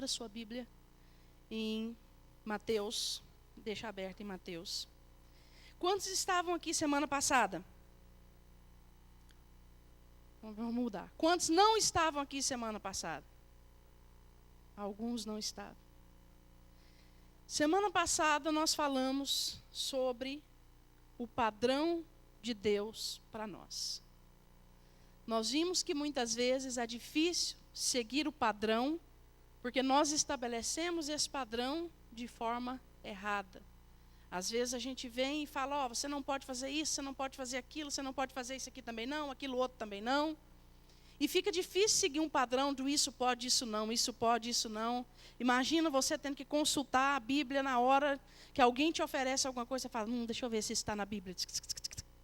Abra sua Bíblia em Mateus. Deixa aberto em Mateus. Quantos estavam aqui semana passada? Vamos mudar. Quantos não estavam aqui semana passada? Alguns não estavam. Semana passada nós falamos sobre o padrão de Deus para nós. Nós vimos que muitas vezes é difícil seguir o padrão, porque nós estabelecemos esse padrão de forma errada. Às vezes a gente vem e fala, você não pode fazer isso, você não pode fazer aquilo, você não pode fazer isso aqui também não, aquilo outro também não. E fica difícil seguir um padrão do isso pode, isso não, isso pode, isso não. Imagina você tendo que consultar a Bíblia na hora que alguém te oferece alguma coisa, você fala, deixa eu ver se isso está na Bíblia.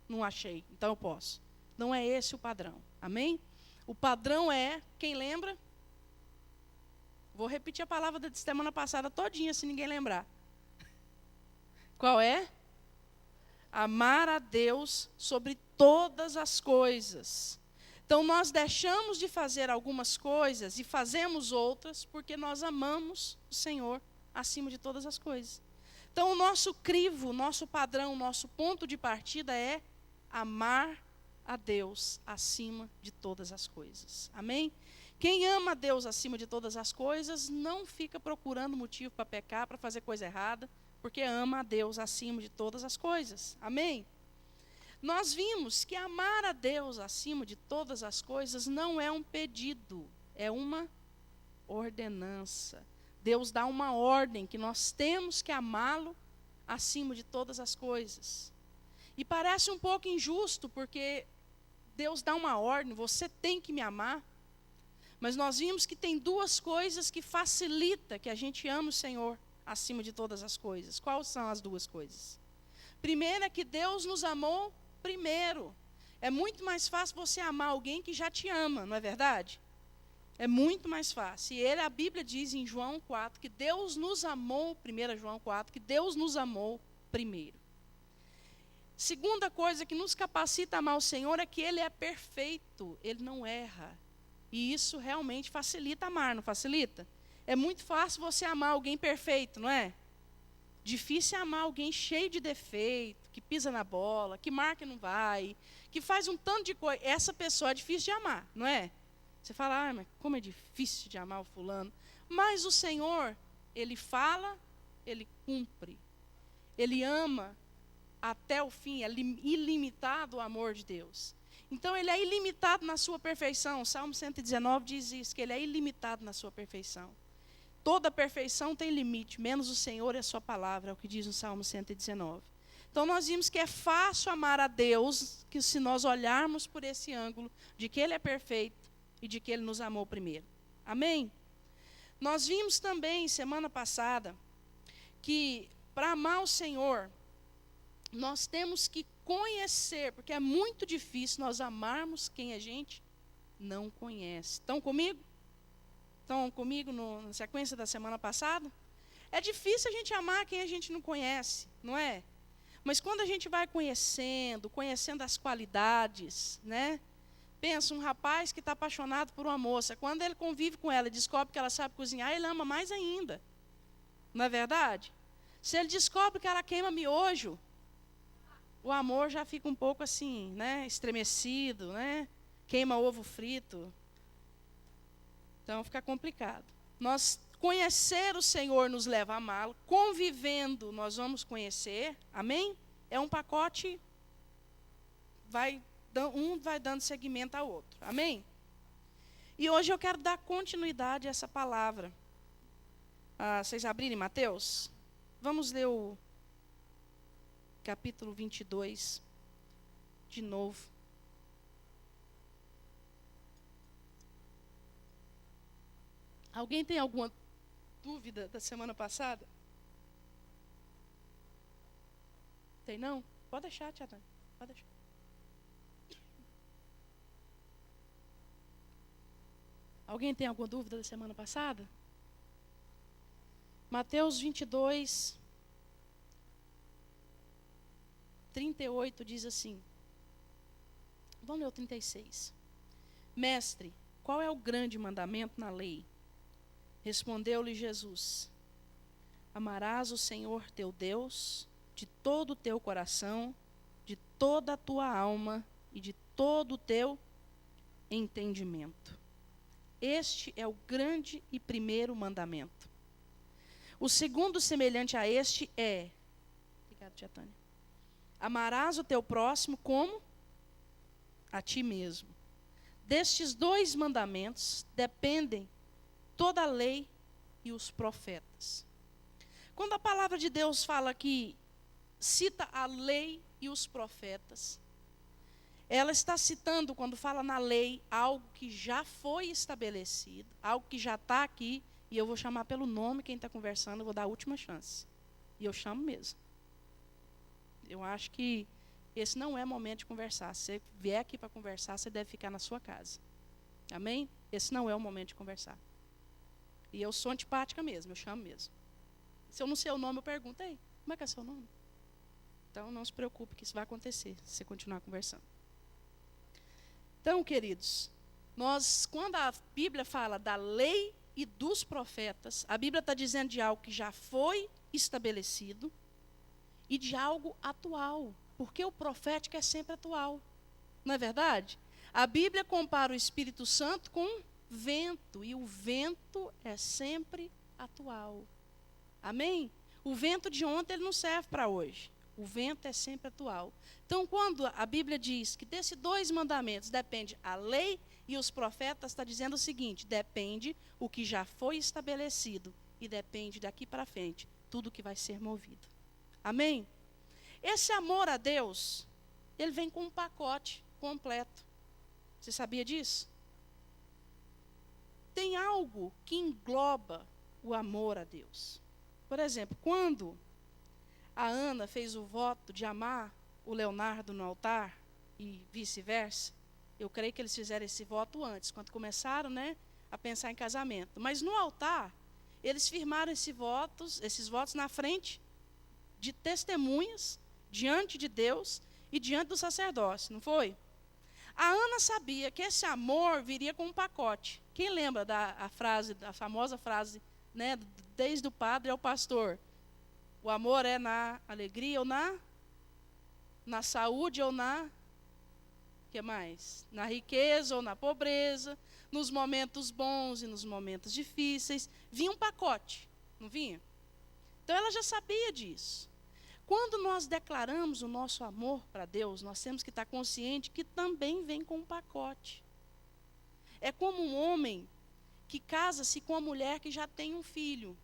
Não achei, então eu posso. Não é esse o padrão, amém? O padrão é, quem lembra? Vou repetir a palavra da semana passada todinha, se ninguém lembrar. Qual é? Amar a Deus sobre todas as coisas. Então, nós deixamos de fazer algumas coisas e fazemos outras porque nós amamos o Senhor acima de todas as coisas. Então, o nosso crivo, o nosso padrão, o nosso ponto de partida é amar a Deus acima de todas as coisas. Amém? Quem ama a Deus acima de todas as coisas não fica procurando motivo para pecar, para fazer coisa errada, porque ama a Deus acima de todas as coisas. Amém? Nós vimos que amar a Deus acima de todas as coisas não é um pedido, é uma ordenança. Deus dá uma ordem que nós temos que amá-lo acima de todas as coisas. E parece um pouco injusto, porque Deus dá uma ordem, você tem que me amar. Mas nós vimos que tem duas coisas que facilitam que a gente ame o Senhor acima de todas as coisas. Quais são as duas coisas? Primeiro é que Deus nos amou primeiro. É muito mais fácil você amar alguém que já te ama, não é verdade? É muito mais fácil. E a Bíblia diz em João 4 que Deus nos amou, 1 João 4, que Deus nos amou primeiro. Segunda coisa que nos capacita a amar o Senhor é que Ele é perfeito, Ele não erra. E isso realmente facilita amar, não facilita? É muito fácil você amar alguém perfeito, não é? Difícil é amar alguém cheio de defeito, que pisa na bola, que marca e não vai, que faz um tanto de coisa. Essa pessoa é difícil de amar, não é? Você fala, mas como é difícil de amar o fulano. Mas o Senhor, Ele fala, Ele cumpre. Ele ama até o fim, é ilimitado o amor de Deus. Então, Ele é ilimitado na sua perfeição. O Salmo 119 diz isso, que Ele é ilimitado na sua perfeição. Toda perfeição tem limite, menos o Senhor e a sua palavra, é o que diz no Salmo 119. Então, nós vimos que é fácil amar a Deus, que se nós olharmos por esse ângulo, de que Ele é perfeito e de que Ele nos amou primeiro. Amém? Nós vimos também, semana passada, que para amar o Senhor, nós temos que conhecer, porque é muito difícil nós amarmos quem a gente não conhece. Estão comigo? Estão comigo na sequência da semana passada? É difícil a gente amar quem a gente não conhece, não é? Mas quando a gente vai conhecendo as qualidades, né? Pensa, um rapaz que está apaixonado por uma moça, quando ele convive com ela e descobre que ela sabe cozinhar, ele ama mais ainda. Não é verdade? Se ele descobre que ela queima miojo, o amor já fica um pouco assim, né? Estremecido, né? Queima ovo frito. Então fica complicado. Nós conhecer o Senhor nos leva a amá-lo, convivendo nós vamos conhecer, amém? É um pacote, um vai dando seguimento ao outro, amém? E hoje eu quero dar continuidade a essa palavra. Vocês abrirem Mateus? Vamos ler o capítulo 22 de novo. Alguém tem alguma dúvida da semana passada? Tem não? Pode deixar, tia Dani. Pode deixar. Alguém tem alguma dúvida da semana passada? Mateus 22, 38 diz assim. Vamos ler o 36. Mestre, qual é o grande mandamento na lei? Respondeu-lhe Jesus: amarás o Senhor teu Deus de todo o teu coração, de toda a tua alma e de todo o teu entendimento. Este é o grande e primeiro mandamento. O segundo, semelhante a este, é... Obrigada, tia Tânia. Amarás o teu próximo como a ti mesmo. Destes dois mandamentos dependem toda a lei e os profetas. Quando a palavra de Deus fala que cita a lei e os profetas, ela está citando, quando fala na lei, algo que já foi estabelecido, algo que já está aqui, e eu vou chamar pelo nome quem está conversando, eu vou dar a última chance. E eu chamo mesmo. Eu acho que esse não é momento de conversar. Se você vier aqui para conversar, você deve ficar na sua casa. Amém? Esse não é o momento de conversar. E eu sou antipática mesmo, eu chamo mesmo. Se eu não sei o nome, eu pergunto: ei, como é que é seu nome? Então, não se preocupe que isso vai acontecer, se você continuar conversando. Então, queridos, quando a Bíblia fala da lei e dos profetas, a Bíblia está dizendo de algo que já foi estabelecido e de algo atual, porque o profético é sempre atual, não é verdade? A Bíblia compara o Espírito Santo com vento, e o vento é sempre atual. Amém? O vento de ontem ele não serve para hoje. O vento é sempre atual. Então, quando a Bíblia diz que desses dois mandamentos depende a lei e os profetas, está dizendo o seguinte: depende o que já foi estabelecido e depende daqui para frente tudo que vai ser movido. Amém? Esse amor a Deus, ele vem com um pacote completo. Você sabia disso? Tem algo que engloba o amor a Deus. Por exemplo, quando a Ana fez o voto de amar o Leonardo no altar e vice-versa, eu creio que eles fizeram esse voto antes, quando começaram, a pensar em casamento. Mas no altar, eles firmaram esses votos na frente de testemunhas, diante de Deus e diante do sacerdócio, não foi? A Ana sabia que esse amor viria com um pacote. Quem lembra da famosa frase, desde o padre ao pastor? O amor é na alegria ou na saúde ou que mais? Na riqueza ou na pobreza, nos momentos bons e nos momentos difíceis. Vinha um pacote, não vinha? Então ela já sabia disso. Quando nós declaramos o nosso amor para Deus, nós temos que estar consciente que também vem com um pacote. É como um homem que casa-se com uma mulher que já tem um filho.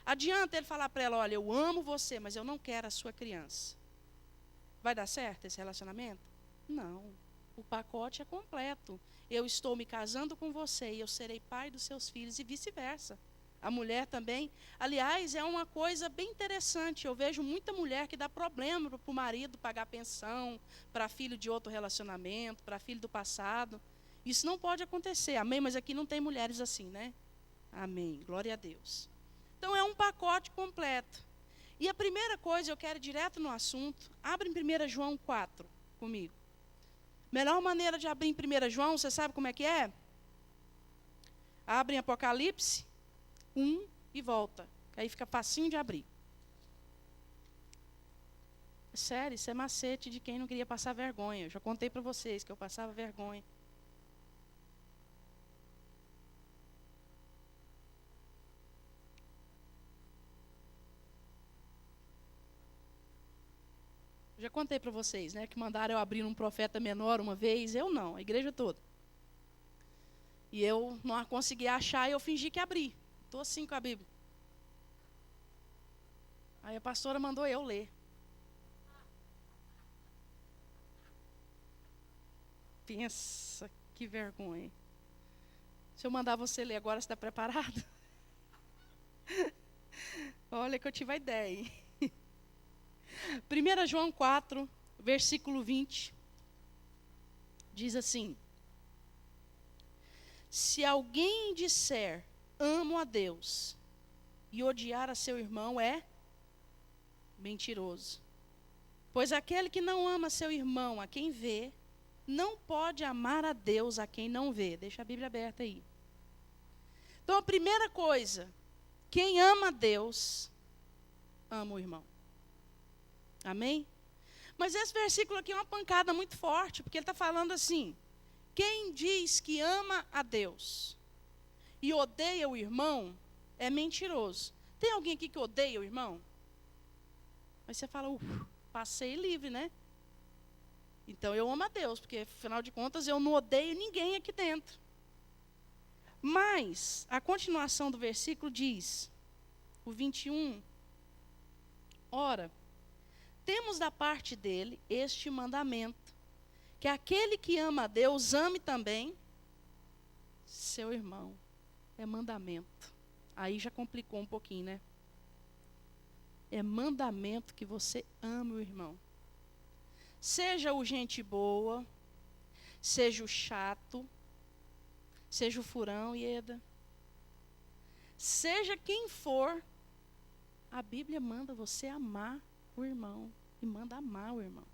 Adianta ele falar para ela: olha, eu amo você, mas eu não quero a sua criança. Vai dar certo esse relacionamento? Não. O pacote é completo. Eu estou me casando com você e eu serei pai dos seus filhos e vice-versa. A mulher também. Aliás, é uma coisa bem interessante. Eu vejo muita mulher que dá problema para o marido pagar pensão, para filho de outro relacionamento, para filho do passado. Isso não pode acontecer. Amém? Mas aqui não tem mulheres assim, né? Amém. Glória a Deus. Então, é um pacote completo. E a primeira coisa, eu quero ir direto no assunto. Abre em 1 João 4 comigo. Melhor maneira de abrir em 1 João, você sabe como é que é? Abre em Apocalipse 1 e volta. Aí fica facinho de abrir. É sério, isso é macete de quem não queria passar vergonha. Eu já contei para vocês que eu passava vergonha. Já contei para vocês, que mandaram eu abrir um profeta menor uma vez. Eu não, a igreja toda. E eu não consegui achar e eu fingi que abri. Estou assim com a Bíblia. Aí a pastora mandou eu ler. Pensa, que vergonha. Se eu mandar você ler agora, você está preparado? Olha que eu tive a ideia, hein? 1 João 4, versículo 20, diz assim: se alguém disser amo a Deus e odiar a seu irmão é mentiroso. Pois aquele que não ama seu irmão a quem vê, não pode amar a Deus a quem não vê. Deixa a Bíblia aberta aí. Então, a primeira coisa, quem ama a Deus, ama o irmão. Amém? Mas esse versículo aqui é uma pancada muito forte, porque ele está falando assim: quem diz que ama a Deus e odeia o irmão, é mentiroso. Tem alguém aqui que odeia o irmão? Aí você fala, passei livre, né? Então eu amo a Deus, porque afinal de contas eu não odeio ninguém aqui dentro. Mas a continuação do versículo diz, o 21, ora, temos da parte dele este mandamento, que aquele que ama a Deus ame também seu irmão. É mandamento. Aí já complicou um pouquinho, né? É mandamento que você ame o irmão. Seja o gente boa, seja o chato, seja o furão, Ieda. Seja quem for, a Bíblia manda você amar o irmão. E manda amar o irmão.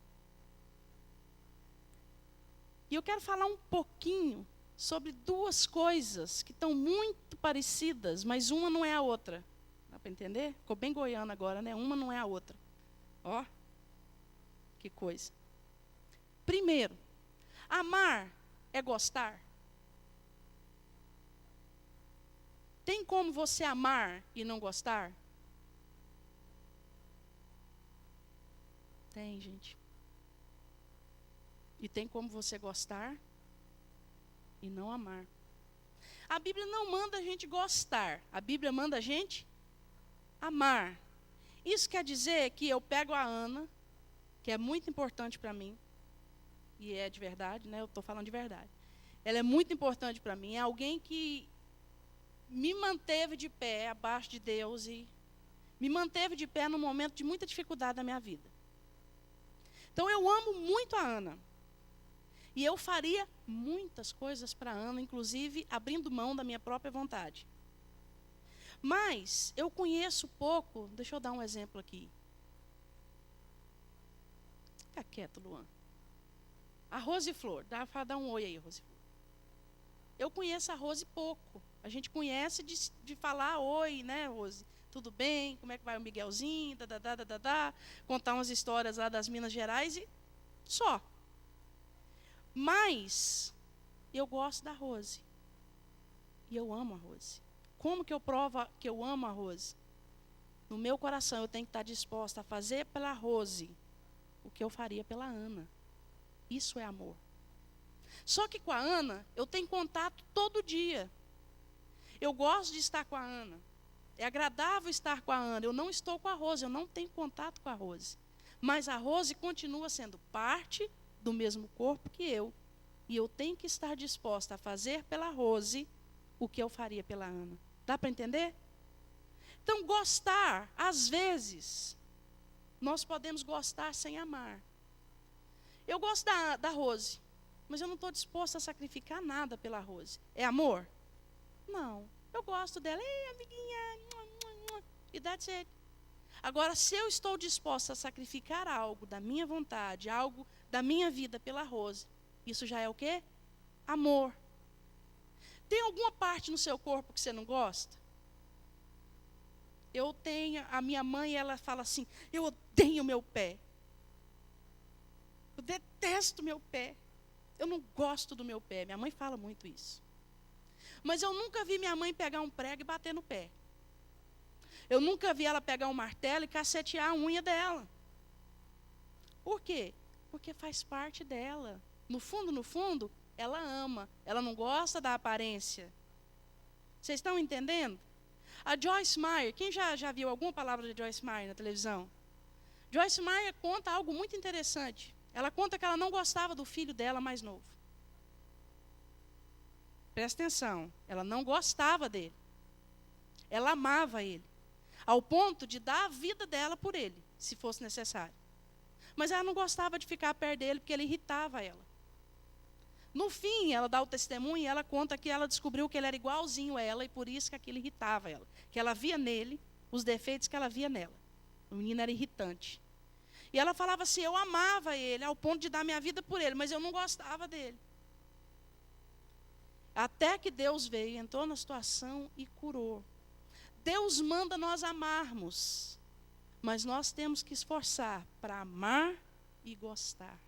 E eu quero falar um pouquinho sobre duas coisas que estão muito parecidas, mas uma não é a outra. Dá para entender? Ficou bem goiano agora, né? Uma não é a outra. Ó, que coisa. Primeiro, amar é gostar. Tem como você amar e não gostar? Tem, gente. E tem como você gostar e não amar. A Bíblia não manda a gente gostar. A Bíblia manda a gente amar. Isso quer dizer que eu pego a Ana, que é muito importante para mim, e é de verdade, né? Eu estou falando de verdade. Ela é muito importante para mim. É alguém que me manteve de pé abaixo de Deus e me manteve de pé num momento de muita dificuldade na minha vida. Então eu amo muito a Ana. E eu faria muitas coisas para a Ana, inclusive abrindo mão da minha própria vontade. Mas eu conheço pouco, deixa eu dar um exemplo aqui. Fica quieto, Luan. A Rose Flor, dá um oi aí, Rose Flor. Eu conheço a Rose pouco. A gente conhece de falar oi, né, Rose? Tudo bem? Como é que vai o Miguelzinho? Contar umas histórias lá das Minas Gerais e só. Mas eu gosto da Rose. E eu amo a Rose. Como que eu provo que eu amo a Rose? No meu coração eu tenho que estar disposta a fazer pela Rose o que eu faria pela Ana. Isso é amor. Só que com a Ana eu tenho contato todo dia. Eu gosto de estar com a Ana. É agradável estar com a Ana. Eu não estou com a Rose, eu não tenho contato com a Rose. Mas a Rose continua sendo parte do mesmo corpo que eu. E eu tenho que estar disposta a fazer pela Rose o que eu faria pela Ana. Dá para entender? Então, gostar, às vezes, nós podemos gostar sem amar. Eu gosto da Rose, mas eu não estou disposta a sacrificar nada pela Rose. É amor? Não. Eu gosto dela. Ei, amiguinha. E that's it. Agora, se eu estou disposta a sacrificar algo da minha vontade, algo da minha vida pela Rose, isso já é o quê? Amor. Tem alguma parte no seu corpo que você não gosta? Eu tenho, a minha mãe, ela fala assim, eu odeio meu pé. Eu detesto meu pé. Eu não gosto do meu pé. Minha mãe fala muito isso. Mas eu nunca vi minha mãe pegar um prego e bater no pé. Eu nunca vi ela pegar um martelo e cacetear a unha dela. Por quê? Porque faz parte dela. No fundo, ela ama. Ela não gosta da aparência. Vocês estão entendendo? A Joyce Meyer, quem já viu alguma palavra de Joyce Meyer na televisão? Joyce Meyer conta algo muito interessante. Ela conta que ela não gostava do filho dela mais novo. Presta atenção, ela não gostava dele. Ela amava ele. Ao ponto de dar a vida dela por ele, se fosse necessário. Mas ela não gostava de ficar perto dele, porque ele irritava ela. No fim, ela dá o testemunho e ela conta que ela descobriu que ele era igualzinho a ela, e por isso que aquilo irritava ela. Que ela via nele os defeitos que ela via nela. O menino era irritante. E ela falava assim, eu amava ele, ao ponto de dar minha vida por ele, mas eu não gostava dele. Até que Deus veio, entrou na situação e curou. Deus manda nós amarmos, mas nós temos que esforçar para amar e gostar,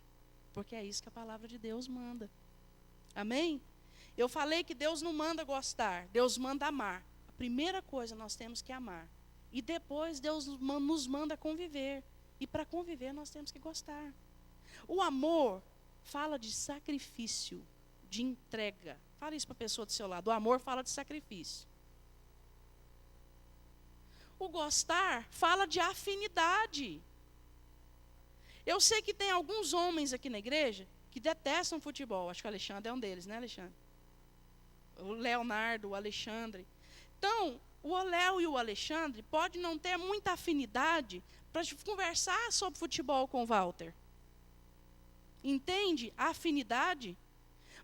porque é isso que a palavra de Deus manda. Amém? Eu falei que Deus não manda gostar, Deus manda amar. A primeira coisa nós temos que amar. E depois Deus nos manda conviver. E para conviver nós temos que gostar. O amor fala de sacrifício, de entrega. Fala isso para a pessoa do seu lado. O amor fala de sacrifício. O gostar fala de afinidade. Eu sei que tem alguns homens aqui na igreja que detestam futebol. Acho que o Alexandre é um deles, né, Alexandre? O Leonardo, o Alexandre. Então, o Léo e o Alexandre podem não ter muita afinidade para conversar sobre futebol com o Walter. Entende a afinidade?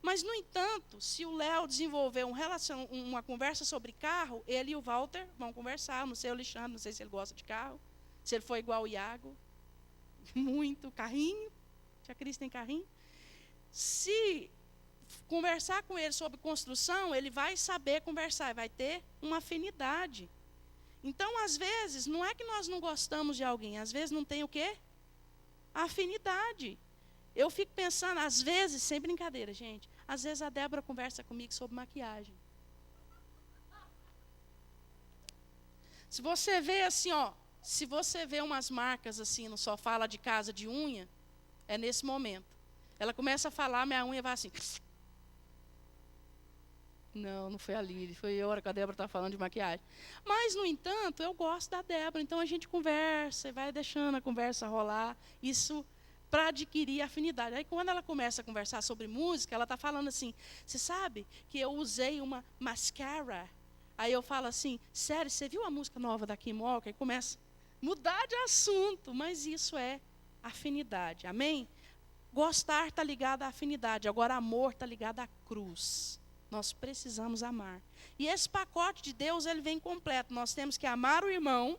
Mas, no entanto, se o Léo desenvolver uma conversa sobre carro, ele e o Walter vão conversar. Não sei o Alexandre, não sei se ele gosta de carro, se ele for igual o Iago. Muito carrinho. Tia Cris tem carrinho. Se conversar com ele sobre construção, ele vai saber conversar, vai ter uma afinidade. Então, às vezes, não é que nós não gostamos de alguém, às vezes não tem o quê? A afinidade. Eu fico pensando, às vezes, sem brincadeira, gente, às vezes a Débora conversa comigo sobre maquiagem. Se você vê assim, ó, se você vê umas marcas assim no sofá lá de casa de unha, é nesse momento. Ela começa a falar, minha unha vai assim. Não foi a Lili, foi eu, a hora que a Débora está falando de maquiagem. Mas, no entanto, eu gosto da Débora, então a gente conversa, e vai deixando a conversa rolar, isso para adquirir afinidade. Aí, quando ela começa a conversar sobre música, ela está falando assim, você sabe que eu usei uma mascara? Aí eu falo assim, sério, você viu a música nova da Kim Walker? Aí começa a mudar de assunto, mas isso é afinidade, amém? Gostar está ligado à afinidade, agora amor está ligado à cruz. Nós precisamos amar. E esse pacote de Deus, ele vem completo. Nós temos que amar o irmão,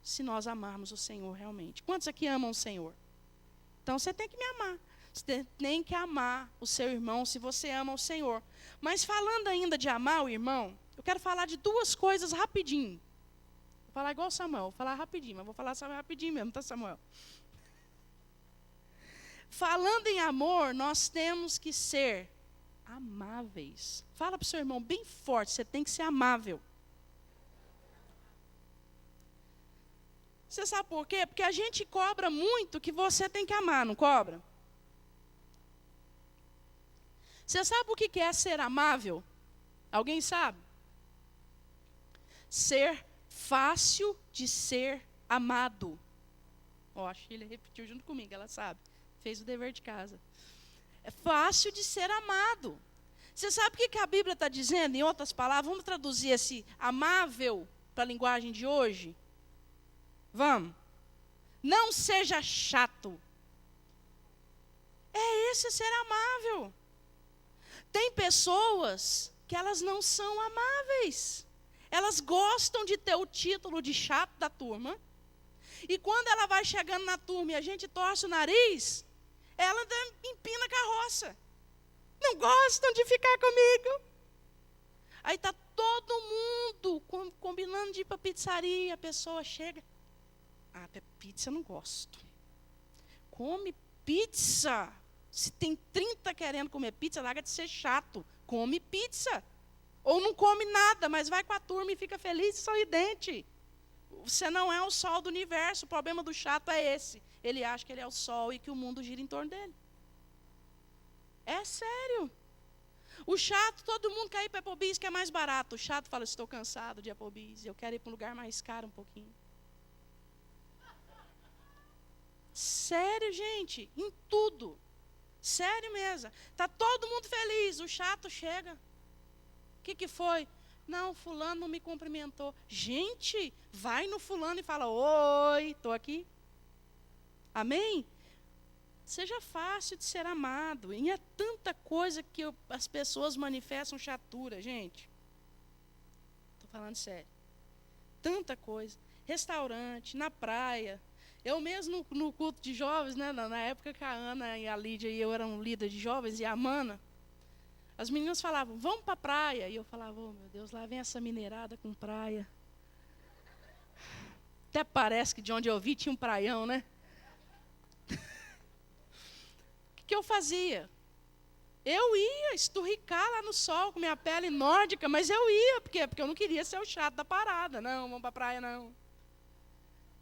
se nós amarmos o Senhor realmente. Quantos aqui amam o Senhor? Então, você tem que me amar. Você tem que amar o seu irmão, se você ama o Senhor. Mas falando ainda de amar o irmão, eu quero falar de duas coisas rapidinho. Vou falar igual Samuel, vou falar rapidinho, mas vou falar rapidinho mesmo, tá, Samuel? Falando em amor, nós temos que ser amáveis. Fala para o seu irmão bem forte, você tem que ser amável. Você sabe por quê? Porque a gente cobra muito que você tem que amar, não cobra? Você sabe o que é ser amável? Alguém sabe? Ser fácil de ser amado. Ó, a Sheila repetiu junto comigo, ela sabe. Fez o dever de casa. É fácil de ser amado. Você sabe o que a Bíblia está dizendo? Em outras palavras, vamos traduzir esse amável para a linguagem de hoje? Vamos. Não seja chato. É esse ser amável. Tem pessoas que elas não são amáveis. Elas gostam de ter o título de chato da turma. E quando ela vai chegando na turma e a gente torce o nariz, ela empina a carroça. Não gostam de ficar comigo. Aí está todo mundo combinando de ir para a pizzaria. A pessoa chega. Ah, pizza eu não gosto. Come pizza. Se tem 30 querendo comer pizza, larga de ser chato. Come pizza. Ou não come nada, mas vai com a turma e fica feliz e sorridente. Você não é o sol do universo. O problema do chato é esse. Ele acha que ele é o sol e que o mundo gira em torno dele. É sério. O chato, todo mundo quer ir para Applebee's, que é mais barato. O chato fala, estou cansado de Applebee's, eu quero ir para um lugar mais caro um pouquinho. Sério, gente, em tudo. Sério mesmo. Está todo mundo feliz, o chato chega. O que foi? Não, fulano não me cumprimentou. Gente, vai no fulano e fala, oi, estou aqui. Amém? Seja fácil de ser amado. E é tanta coisa que as pessoas manifestam chatura, gente. Estou falando sério. Tanta coisa. Restaurante, na praia. Eu mesmo no culto de jovens, né, na época que a Ana e a Lídia e eu eram líderes de jovens, e a Mana, As meninas falavam, vamos para a praia. E eu falava, oh meu Deus, lá vem essa mineirada com praia. Até parece que de onde eu vi tinha um praião, né? O que eu fazia? Eu ia esturricar lá no sol com minha pele nórdica, mas eu ia, por quê? Porque eu não queria ser o chato da parada. Não, vamos para a praia, não.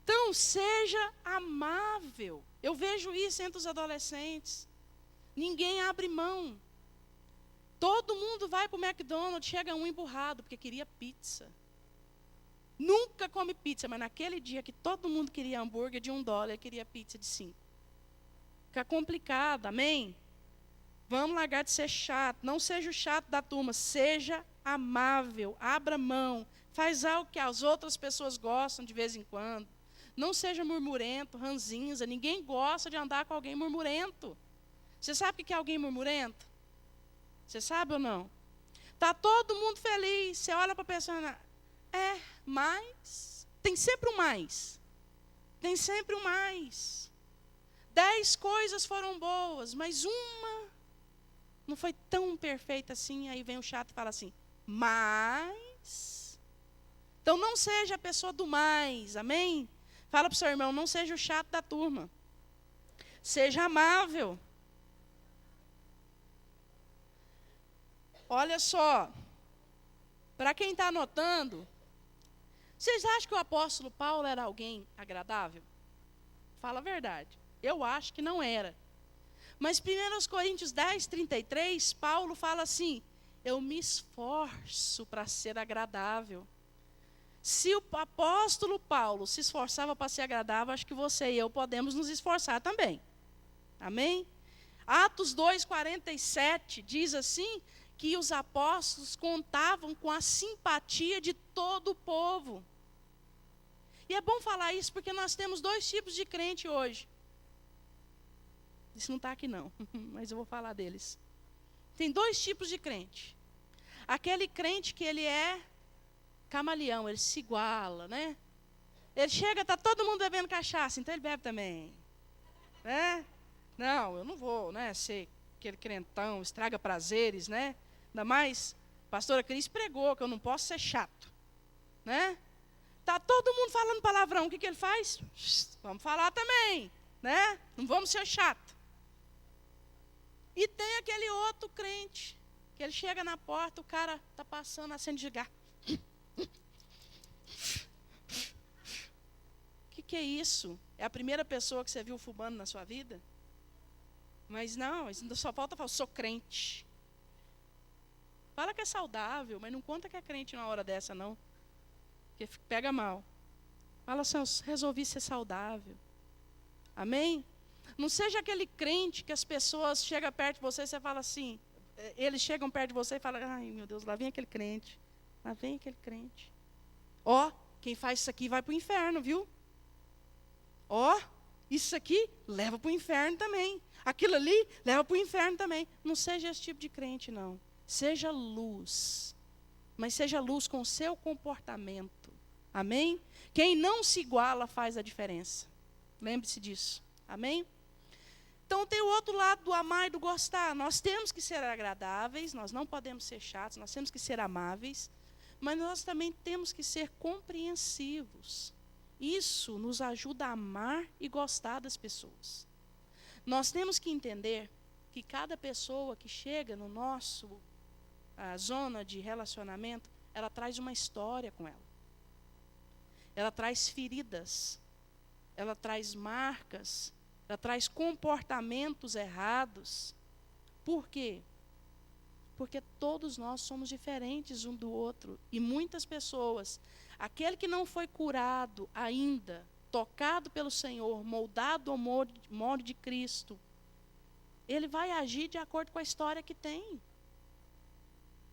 Então, seja amável. Eu vejo isso entre os adolescentes. Ninguém abre mão. Todo mundo vai para o McDonald's, chega um emburrado, porque queria pizza. Nunca come pizza, mas naquele dia que todo mundo queria hambúrguer de $1, queria pizza de 5. Fica complicado, amém? Vamos largar de ser chato. Não seja o chato da turma, seja amável, abra mão. Faz algo que as outras pessoas gostam de vez em quando. Não seja murmurento, ranzinza. Ninguém gosta de andar com alguém murmurento. Você sabe o que é alguém murmurento? Você sabe ou não? Está todo mundo feliz. Você olha para a pessoa, mas... Tem sempre um mais. Tem sempre um mais. 10 coisas foram boas, mas uma não foi tão perfeita assim. Aí vem o chato e fala assim, mas... Então não seja a pessoa do mais, amém? Fala para o seu irmão, não seja o chato da turma. Seja amável. Olha só, para quem está anotando, vocês acham que o apóstolo Paulo era alguém agradável? Fala a verdade. Eu acho que não era. Mas 1 Coríntios 10, 33, Paulo fala assim, eu me esforço para ser agradável. Se o apóstolo Paulo se esforçava para ser agradável, acho que você e eu podemos nos esforçar também. Amém? Atos 2, 47 diz assim, que os apóstolos contavam com a simpatia de todo o povo. E é bom falar isso porque nós temos 2 tipos de crente hoje. Isso não está aqui não, mas eu vou falar deles. Tem 2 tipos de crente. Aquele crente que ele é camaleão, ele se iguala, né? Ele chega, está todo mundo bebendo cachaça, então ele bebe também. Né? Não, eu não vou, né, ser aquele crentão, estraga prazeres, né? Ainda mais, a pastora Cris pregou que eu não posso ser chato, né? Tá todo mundo falando palavrão, o que ele faz? Vamos falar também, né? Não vamos ser chato. E tem aquele outro crente, que ele chega na porta, o cara tá passando, acende cigarro. O que é isso? É a primeira pessoa que você viu fumando na sua vida? Mas não, só falta falar, sou crente. Fala que é saudável, mas não conta que é crente numa hora dessa, não. Porque pega mal. Fala assim, eu resolvi ser saudável. Amém? Não seja aquele crente que as pessoas chegam perto de você e você fala assim, eles chegam perto de você e falam, ai meu Deus, lá vem aquele crente. Lá vem aquele crente. Ó, quem faz isso aqui vai para o inferno, viu? Ó, isso aqui leva para o inferno também. Aquilo ali leva para o inferno também. Não seja esse tipo de crente, não. Seja luz. Mas seja luz com o seu comportamento. Amém? Quem não se iguala faz a diferença. Lembre-se disso. Amém? Então tem o outro lado do amar e do gostar. Nós temos que ser agradáveis, nós não podemos ser chatos, nós temos que ser amáveis, mas nós também temos que ser compreensivos. Isso nos ajuda a amar e gostar das pessoas. Nós temos que entender que cada pessoa que chega no nosso zona de relacionamento, ela traz uma história com ela. Ela traz feridas, ela traz marcas, ela traz comportamentos errados. Por quê? Porque todos nós somos diferentes um do outro. E muitas pessoas, aquele que não foi curado ainda, tocado pelo Senhor, moldado ao molde de Cristo, ele vai agir de acordo com a história que tem.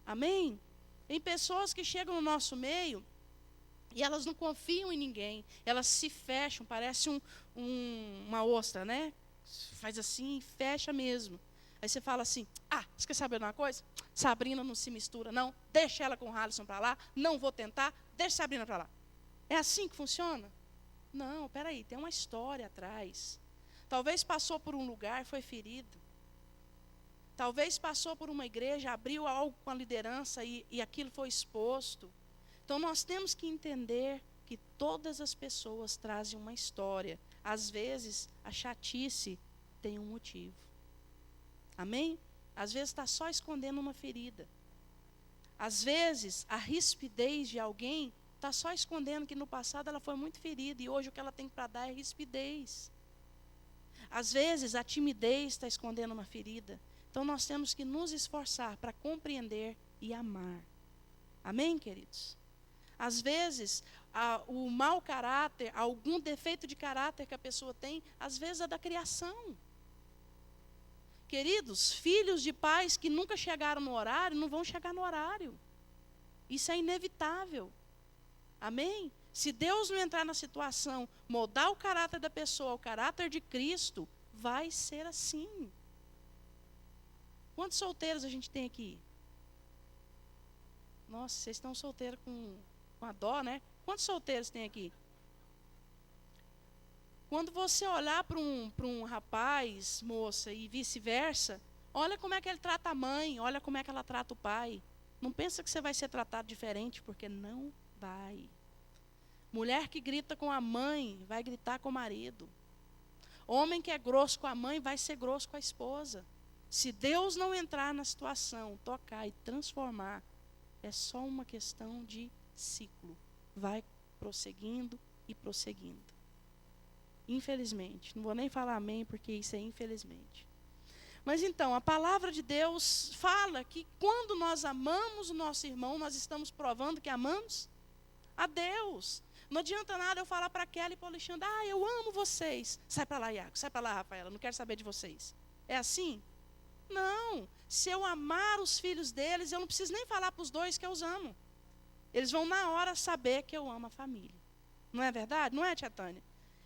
Amém? Tem pessoas que chegam no nosso meio e elas não confiam em ninguém. Elas se fecham, parece uma ostra, né? Faz assim e fecha mesmo. Aí você fala assim, você quer saber de uma coisa? Sabrina não se mistura, não. Deixa ela com o Halisson para lá. Não vou tentar. Deixa Sabrina para lá. É assim que funciona? Não, peraí, tem uma história atrás. Talvez passou por um lugar e foi ferido. talvez passou por uma igreja, abriu algo com a liderança e aquilo foi exposto. Então nós temos que entender que todas as pessoas trazem uma história. Às vezes a chatice tem um motivo. Amém? Às vezes está só escondendo uma ferida. Às vezes a rispidez de alguém está só escondendo que no passado ela foi muito ferida e hoje o que ela tem para dar é rispidez. Às vezes a timidez está escondendo uma ferida. Então nós temos que nos esforçar para compreender e amar. Amém, queridos? Às vezes o mau caráter, algum defeito de caráter que a pessoa tem, às vezes é da criação. Queridos, filhos de pais que nunca chegaram no horário, não vão chegar no horário. Isso é inevitável. Amém? Se Deus não entrar na situação, moldar o caráter da pessoa, o caráter de Cristo, vai ser assim. Quantos solteiros a gente tem aqui? Nossa, vocês estão solteiros com a dó, né? Quantos solteiros tem aqui? Quando você olhar para um rapaz, moça, e vice-versa, olha como é que ele trata a mãe, olha como é que ela trata o pai. Não pensa que você vai ser tratado diferente, porque não vai. Mulher que grita com a mãe, vai gritar com o marido. Homem que é grosso com a mãe, vai ser grosso com a esposa. Se Deus não entrar na situação, tocar e transformar, é só uma questão de ciclo. Vai prosseguindo e prosseguindo. Infelizmente. Não vou nem falar amém, porque isso é infelizmente. Mas então, a palavra de Deus fala que quando nós amamos o nosso irmão, nós estamos provando que amamos a Deus. Não adianta nada eu falar para Kelly e para o Alexandre, eu amo vocês. Sai para lá, Iago, sai para lá, Rafaela, não quero saber de vocês. É assim? Não. Se eu amar os filhos deles, eu não preciso nem falar para os dois que eu os amo. Eles vão na hora saber que eu amo a família. Não é verdade? Não é, tia Tânia?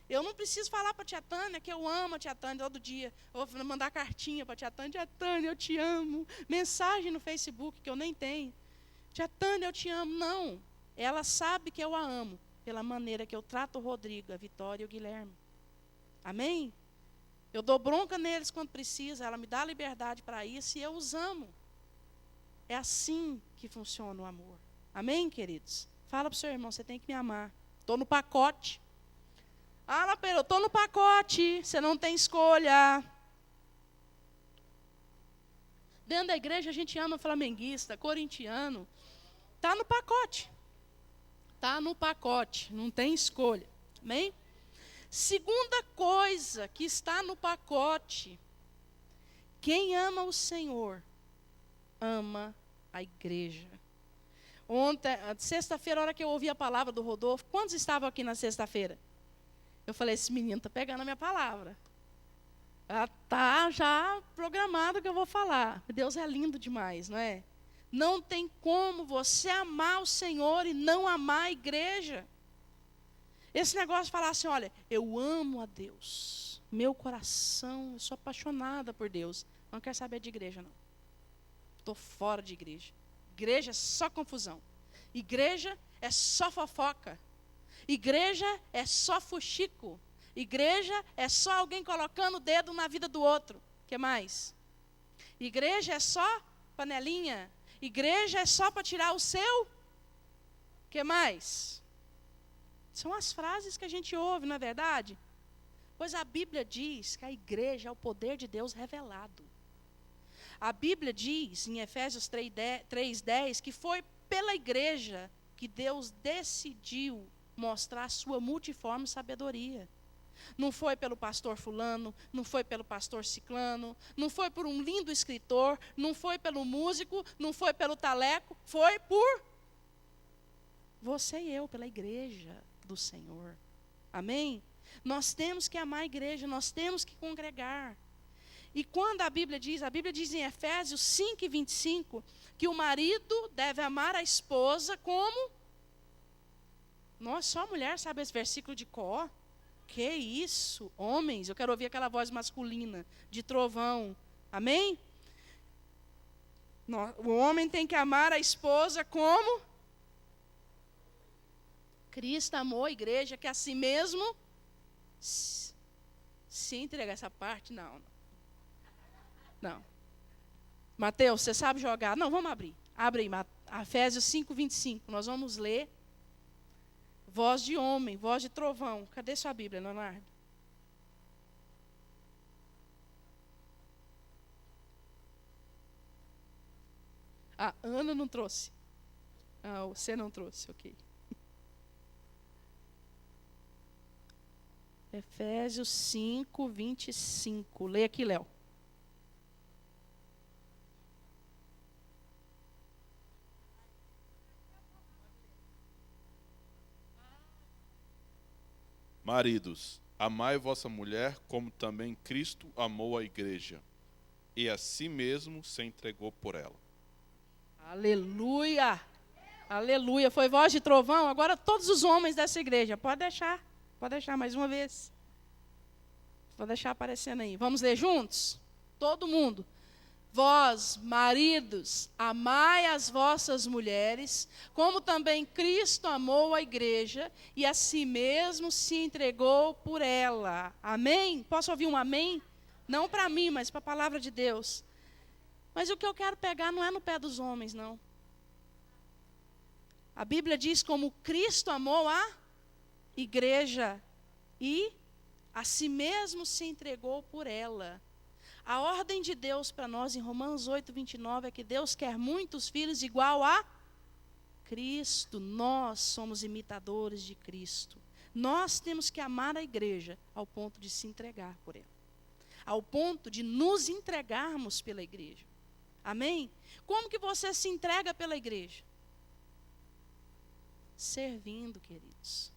Eu não preciso falar para a tia Tânia que eu amo a tia Tânia todo dia. Eu vou mandar cartinha para a tia Tânia, eu te amo. Mensagem no Facebook que eu nem tenho. Tia Tânia, eu te amo. Não. Ela sabe que eu a amo pela maneira que eu trato o Rodrigo, a Vitória e o Guilherme. Amém? Eu dou bronca neles quando precisa, ela me dá liberdade para isso e eu os amo. É assim que funciona o amor. Amém, queridos? Fala para o seu irmão, você tem que me amar. Estou no pacote. Lapera, eu estou no pacote, você não tem escolha. Dentro da igreja a gente ama flamenguista, corintiano. Está no pacote. Está no pacote, não tem escolha. Amém? Segunda coisa que está no pacote. Quem ama o Senhor, ama a igreja. Ontem, sexta-feira, a hora que eu ouvi a palavra do Rodolfo, quantos estavam aqui na sexta-feira? Eu falei, esse menino está pegando a minha palavra. Está já programado o que eu vou falar. Deus é lindo demais, não é? Não tem como você amar o Senhor e não amar a igreja. Esse negócio de falar assim, olha, eu amo a Deus. Meu coração, eu sou apaixonada por Deus. Não quero saber de igreja, não. Estou fora de igreja. Igreja é só confusão. Igreja é só fofoca. Igreja é só fuxico. Igreja é só alguém colocando o dedo na vida do outro. O que mais? Igreja é só panelinha. Igreja é só para tirar o seu. O que mais? São as frases que a gente ouve, não é verdade? Pois a Bíblia diz que a igreja é o poder de Deus revelado. A Bíblia diz, em Efésios 3:10, que foi pela igreja que Deus decidiu mostrar a sua multiforme sabedoria. Não foi pelo pastor fulano, não foi pelo pastor ciclano, não foi por um lindo escritor, não foi pelo músico, não foi pelo taleco, foi por você e eu, pela igreja do Senhor. Amém? Nós temos que amar a igreja, nós temos que congregar. E quando a Bíblia diz em Efésios 5:25, que o marido deve amar a esposa como... Nossa, só a mulher sabe esse versículo de cor? Que isso? Homens, eu quero ouvir aquela voz masculina, de trovão. Amém? O homem tem que amar a esposa como... Cristo amou a igreja, que a si mesmo se entregar. Essa parte, não. Mateus, você sabe jogar? Não, vamos abrir. Abre aí, Efésios 5:25. Nós vamos ler. Voz de homem, voz de trovão. Cadê sua Bíblia, Leonardo? Ah, Ana não trouxe. Ah, você não trouxe, ok. Efésios 5:25. Leia aqui, Léo. Maridos, amai vossa mulher como também Cristo amou a igreja, e a si mesmo se entregou por ela. Aleluia! Aleluia! Foi voz de trovão. Agora todos os homens dessa igreja. Pode deixar mais uma vez. Vou deixar aparecendo aí. Vamos ler juntos? Todo mundo. Vós, maridos, amai as vossas mulheres, como também Cristo amou a igreja e a si mesmo se entregou por ela. Amém? Posso ouvir um amém? Não para mim, mas para a palavra de Deus. Mas o que eu quero pegar não é no pé dos homens, não. A Bíblia diz como Cristo amou a igreja e a si mesmo se entregou por ela. A ordem de Deus para nós em Romanos 8:29 é que Deus quer muitos filhos igual a Cristo. Nós somos imitadores de Cristo. Nós temos que amar a igreja ao ponto de se entregar por ela. Ao ponto de nos entregarmos pela igreja. Amém? Como que você se entrega pela igreja? Servindo, queridos.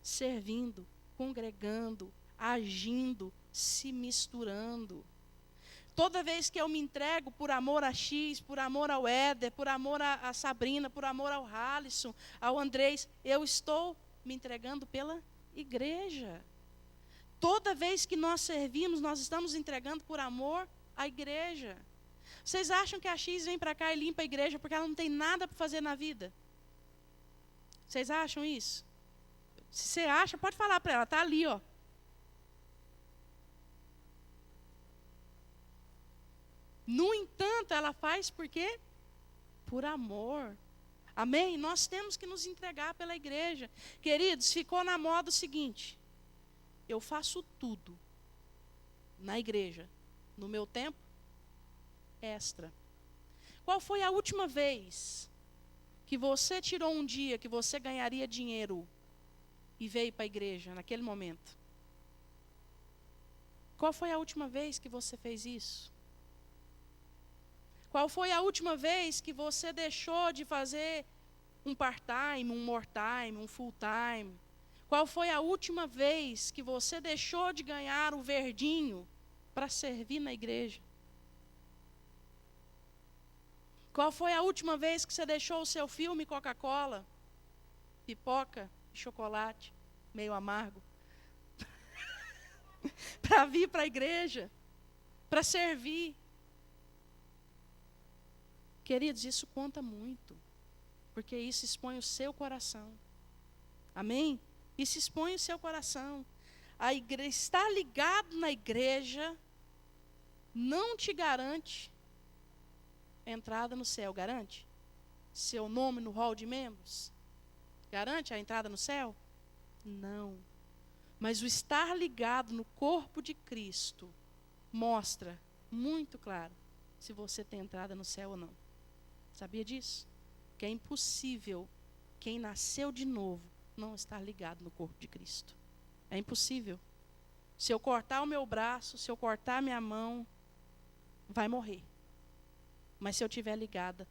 Servindo, congregando, agindo, se misturando. Toda vez que eu me entrego por amor a X, por amor ao Éder, por amor a Sabrina, por amor ao Halisson, ao Andrés, eu estou me entregando pela igreja. Toda vez que nós servimos, nós estamos entregando por amor à igreja. Vocês acham que a X vem para cá e limpa a igreja porque ela não tem nada para fazer na vida? Vocês acham isso? Se você acha, pode falar para ela, está ali, ó. No entanto, ela faz por quê? Por amor. Amém? Nós temos que nos entregar pela igreja. Queridos, ficou na moda o seguinte: eu faço tudo na igreja, no meu tempo extra. Qual foi a última vez que você tirou um dia que você ganharia dinheiro e veio para a igreja naquele momento? Qual foi a última vez que você fez isso? Qual foi a última vez que você deixou de fazer um part-time, um more-time, um full-time? Qual foi a última vez que você deixou de ganhar o verdinho para servir na igreja? Qual foi a última vez que você deixou o seu filme Coca-Cola, pipoca e chocolate, meio amargo, para vir para a igreja, para servir? Queridos, isso conta muito, porque isso expõe o seu coração. Amém? Isso expõe o seu coração. A igreja, estar ligado na igreja não te garante entrada no céu. Garante? Seu nome no hall de membros? Garante a entrada no céu? Não. Mas o estar ligado no corpo de Cristo mostra muito claro se você tem entrada no céu ou não. Sabia disso? Que é impossível quem nasceu de novo não estar ligado no corpo de Cristo. É impossível. Se eu cortar o meu braço, se eu cortar a minha mão, vai morrer. Mas se eu estiver ligada,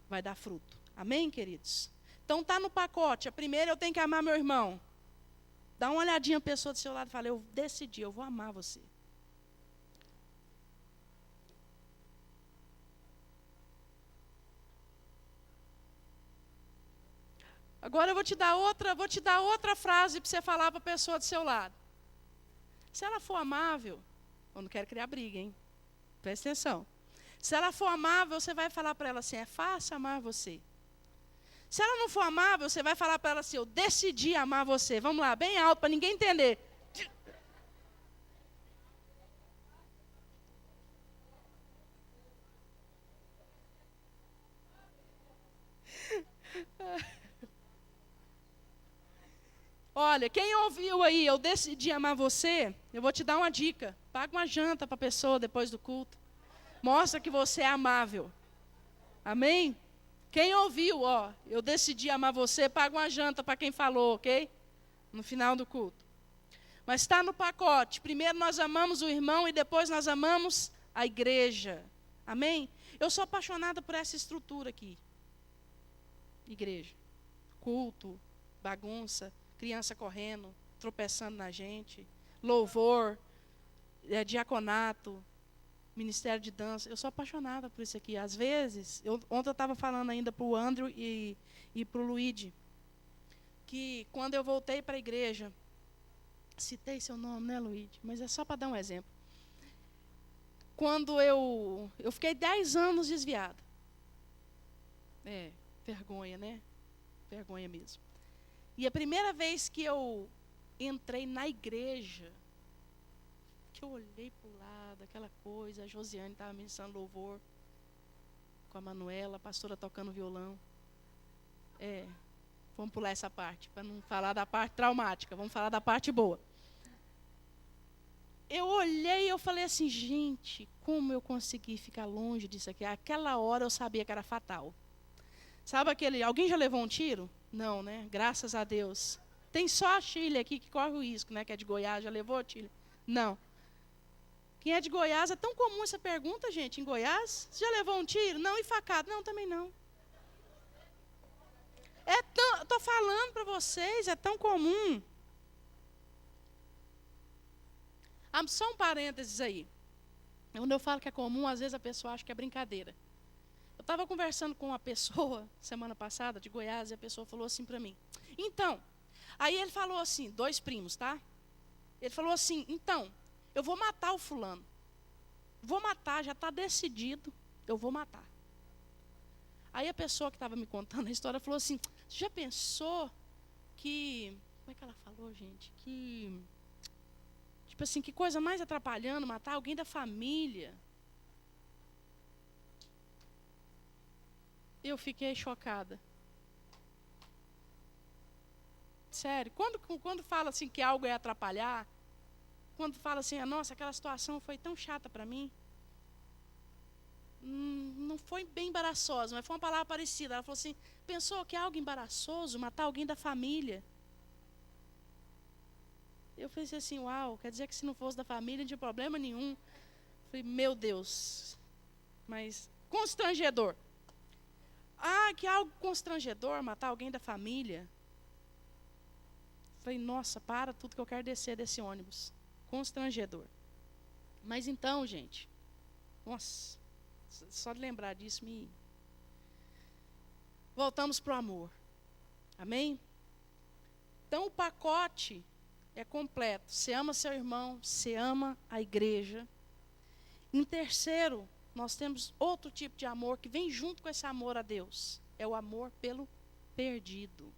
vai dar fruto. Amém, queridos? Então está no pacote. A primeira, eu tenho que amar meu irmão. Dá uma olhadinha a pessoa do seu lado e fala: eu decidi, eu vou amar você. Agora eu vou te dar outra frase para você falar para a pessoa do seu lado. Se ela for amável, eu não quero criar briga, hein? Presta atenção. Se ela for amável, você vai falar para ela assim: é fácil amar você. Se ela não for amável, você vai falar para ela assim: eu decidi amar você. Vamos lá, bem alto, para ninguém entender. Olha, quem ouviu aí, eu decidi amar você, eu vou te dar uma dica. Paga uma janta para a pessoa depois do culto. Mostra que você é amável. Amém? Quem ouviu, ó, eu decidi amar você, paga uma janta para quem falou, ok? No final do culto. Mas está no pacote. Primeiro nós amamos o irmão e depois nós amamos a igreja. Amém? Eu sou apaixonada por essa estrutura aqui. Igreja. Culto, bagunça, criança correndo, tropeçando na gente, louvor, diaconato, ministério de dança. Eu sou apaixonada por isso aqui. Às vezes, ontem eu estava falando ainda para o Andrew e para o Luigi, que quando eu voltei para a igreja, citei seu nome, né, Luigi? Mas é só para dar um exemplo. Quando eu fiquei 10 anos desviada. Vergonha, né? Vergonha mesmo. E a primeira vez que eu entrei na igreja, que eu olhei para o lado, aquela coisa, a Josiane estava ministrando louvor com a Manuela, a pastora tocando violão. Vamos pular essa parte, para não falar da parte traumática, vamos falar da parte boa. Eu olhei e eu falei assim, gente, como eu consegui ficar longe disso aqui? Aquela hora eu sabia que era fatal. Sabe alguém já levou um tiro? Não, né? Graças a Deus. Tem só a Chile aqui que corre o risco, né? Que é de Goiás, já levou, Chile? Não. Quem é de Goiás, é tão comum essa pergunta, gente, em Goiás. Você já levou um tiro? Não, e facada? Não, também não. Estou falando para vocês, é tão comum. Só um parênteses aí. Quando eu falo que é comum, às vezes a pessoa acha que é brincadeira. Eu estava conversando com uma pessoa, semana passada, de Goiás, e a pessoa falou assim para mim. Então, aí ele falou assim, 2 primos, tá? Ele falou assim, então, eu vou matar o fulano. Vou matar, já está decidido, eu vou matar. Aí a pessoa que estava me contando a história falou assim, você já pensou que... Como é que ela falou, gente? Tipo assim, que coisa mais atrapalhando, matar alguém da família. Eu fiquei chocada. Sério, quando fala assim que algo é atrapalhar, quando fala assim, nossa, aquela situação foi tão chata para mim, não foi bem embaraçosa, mas foi uma palavra parecida. Ela falou assim, pensou que é algo embaraçoso, matar alguém da família? Eu pensei assim, uau, quer dizer que se não fosse da família não tinha problema nenhum. Falei, meu Deus, mas constrangedor. Que é algo constrangedor, matar alguém da família. Falei, nossa, para tudo que eu quero descer desse ônibus. Constrangedor. Mas então, gente, nossa, só de lembrar disso Voltamos para o amor. Amém? Então o pacote é completo. Você ama seu irmão, você ama a igreja. Em terceiro, nós temos outro tipo de amor que vem junto com esse amor a Deus. É o amor pelo perdido.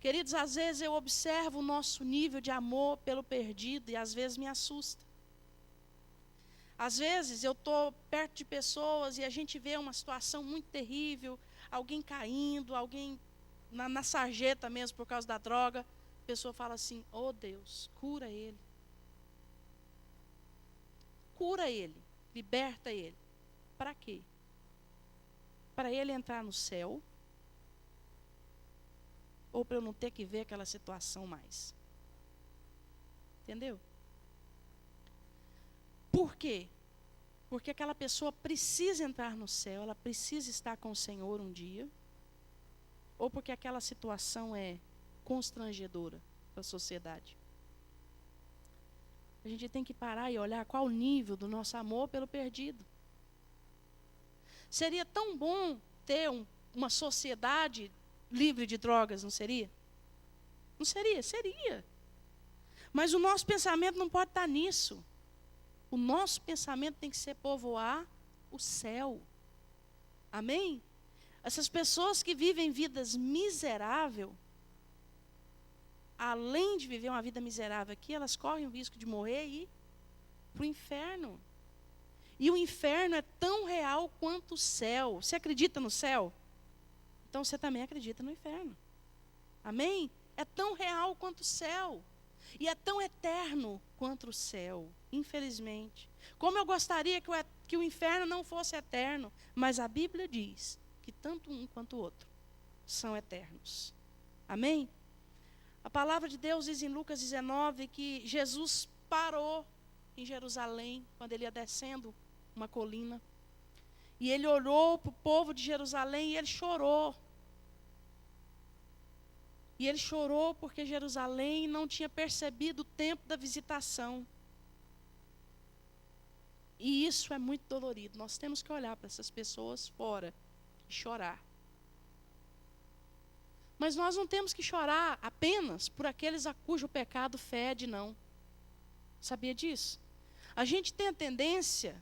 Queridos, às vezes eu observo o nosso nível de amor pelo perdido e às vezes me assusta. Às vezes eu estou perto de pessoas e a gente vê uma situação muito terrível, alguém caindo, alguém na sarjeta mesmo por causa da droga. A pessoa fala assim, oh Deus, cura ele. Cura ele, liberta ele. Para quê? Para ele entrar no céu? Ou para eu não ter que ver aquela situação mais? Entendeu? Por quê? Porque aquela pessoa precisa entrar no céu, ela precisa estar com o Senhor um dia, ou porque aquela situação é constrangedora para a sociedade. A gente tem que parar e olhar qual o nível do nosso amor pelo perdido. Seria tão bom ter uma sociedade livre de drogas, não seria? Não seria? Seria. Mas o nosso pensamento não pode estar nisso. O nosso pensamento tem que ser povoar o céu. Amém? Essas pessoas que vivem vidas miseráveis, além de viver uma vida miserável aqui, elas correm o risco de morrer e ir para o inferno. E o inferno é tão real quanto o céu. Você acredita no céu? Então você também acredita no inferno. Amém? é tão real quanto o céu. E é tão eterno quanto o céu, infelizmente. Como eu gostaria que o inferno não fosse eterno, mas a Bíblia diz que tanto um quanto o outro são eternos. Amém? A palavra de Deus diz em Lucas 19 que Jesus parou em Jerusalém, quando ele ia descendo uma colina. E ele olhou para o povo de Jerusalém e ele chorou. E ele chorou porque Jerusalém não tinha percebido o tempo da visitação. E isso é muito dolorido. Nós temos que olhar para essas pessoas fora e chorar. Mas nós não temos que chorar apenas por aqueles a cujo pecado fede, não. Sabia disso? A gente tem a tendência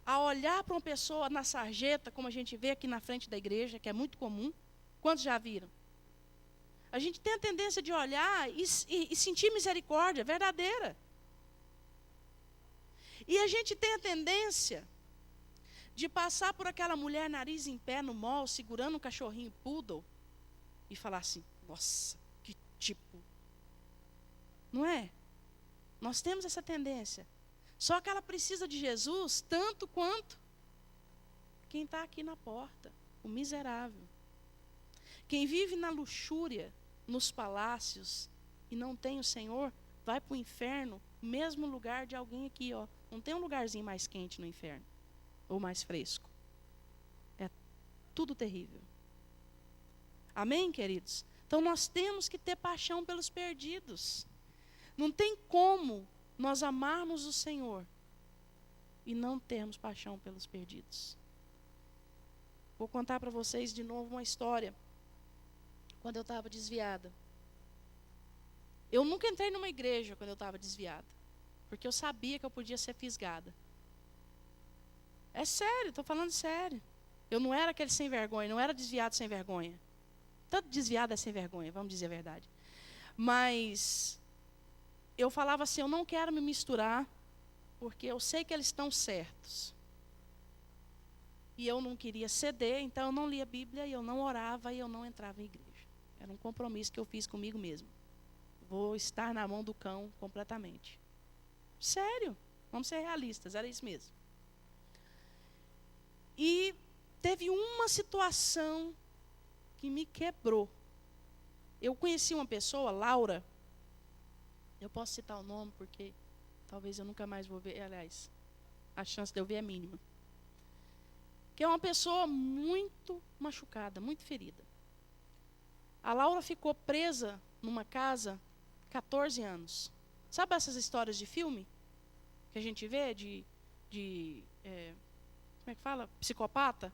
a olhar para uma pessoa na sarjeta, como a gente vê aqui na frente da igreja, que é muito comum. Quantos já viram? A gente tem a tendência de olhar e sentir misericórdia verdadeira. E a gente tem a tendência de passar por aquela mulher nariz em pé no mall, segurando um cachorrinho poodle, e falar assim, nossa, que tipo. Não é? Nós temos essa tendência. Só que ela precisa de Jesus tanto quanto quem está aqui na porta, o miserável. Quem vive na luxúria, nos palácios, e não tem o Senhor, vai para o inferno, mesmo lugar de alguém aqui, ó. Não tem um lugarzinho mais quente no inferno, ou mais fresco. É tudo terrível. Amém, queridos? Então nós temos que ter paixão pelos perdidos. Não tem como nós amarmos o Senhor e não termos paixão pelos perdidos. Vou contar para vocês de novo uma história. Quando eu estava desviada. Eu nunca entrei numa igreja quando eu estava desviada. Porque eu sabia que eu podia ser fisgada. É sério, estou falando sério. Eu não era aquele sem vergonha, não era desviado sem vergonha. Tanto desviado é sem vergonha, vamos dizer a verdade. Mas eu falava assim, eu não quero me misturar, porque eu sei que eles estão certos. E eu não queria ceder, então eu não lia a Bíblia, e eu não orava, e eu não entrava em igreja. Era um compromisso que eu fiz comigo mesmo. Vou estar na mão do cão completamente. Sério, vamos ser realistas, era isso mesmo. E teve uma situação que me quebrou. Eu conheci uma pessoa, Laura, eu posso citar o nome porque talvez eu nunca mais vou ver, aliás, a chance de eu ver é mínima. Que é uma pessoa muito machucada, muito ferida. A Laura ficou presa numa casa 14 anos. Sabe essas histórias de filme que a gente vê como é que fala? Psicopata?